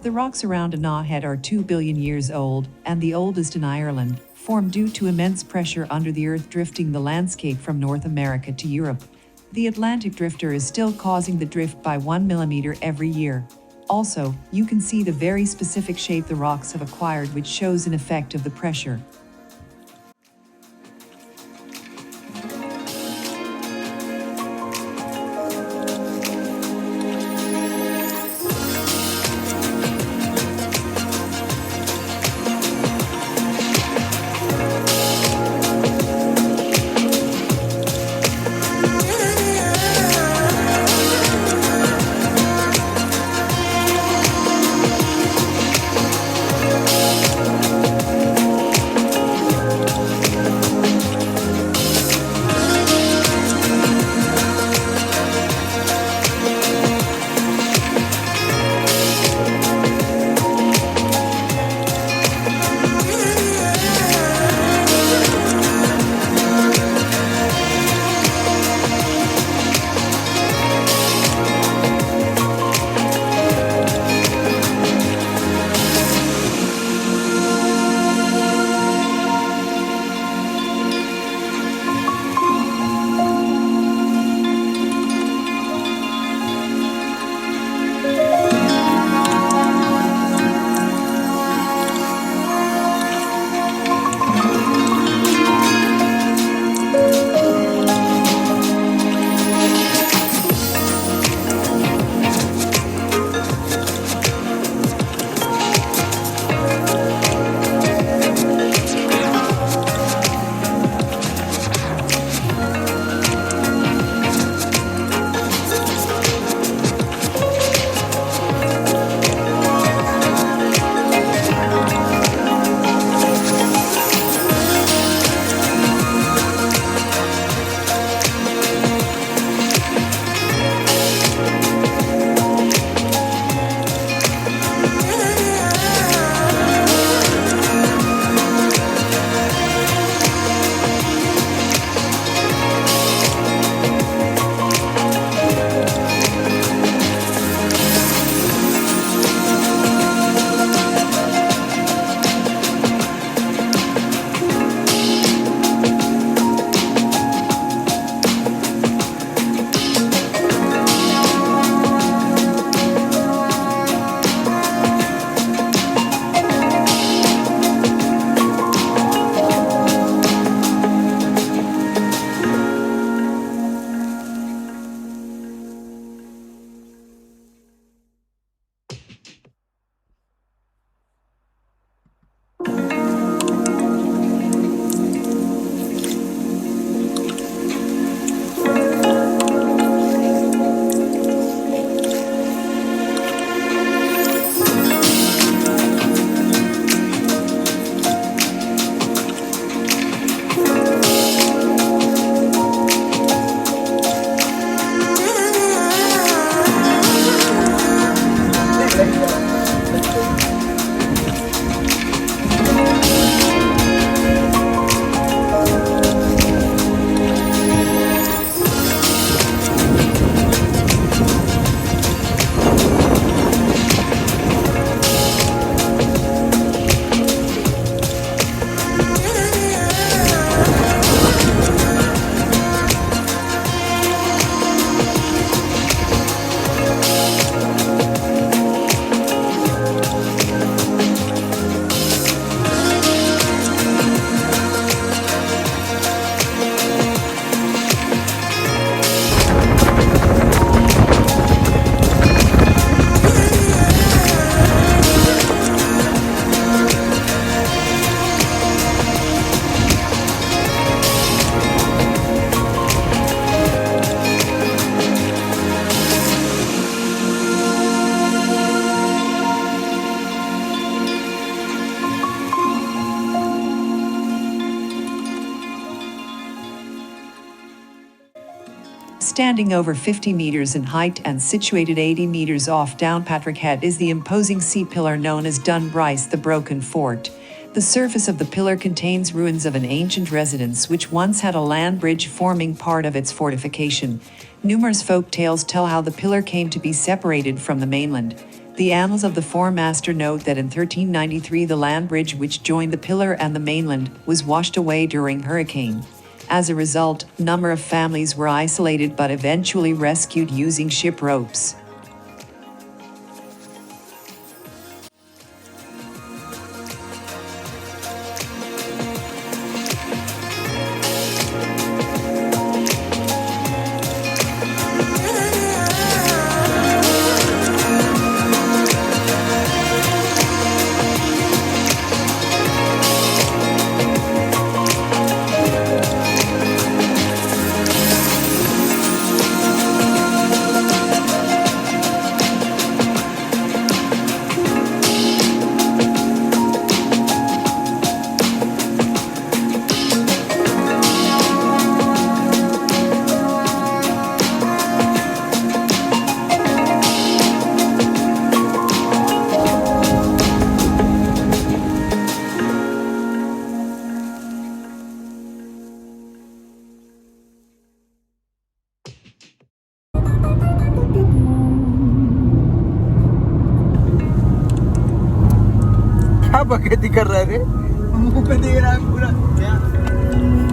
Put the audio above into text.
The rocks around Anagh Head are 2 billion years old, and the oldest in Ireland, formed due to immense pressure under the Earth drifting the landscape from North America to Europe. The Atlantic drifter is still causing the drift by 1 millimeter every year. Also, you can see the very specific shape the rocks have acquired, which shows an effect of the pressure. Standing over 50 meters in height and situated 80 meters off Downpatrick Head is the imposing sea pillar known as Dunbrice, the Broken Fort. The surface of the pillar contains ruins of an ancient residence which once had a land bridge forming part of its fortification. Numerous folk tales tell how the pillar came to be separated from the mainland. The annals of the Four Master note that in 1393 the land bridge which joined the pillar and the mainland was washed away during hurricane. As a result, a number of families were isolated but eventually rescued using ship ropes. क्या बकैती कर रहा है रे? मुंह पे देख रहा है पूरा।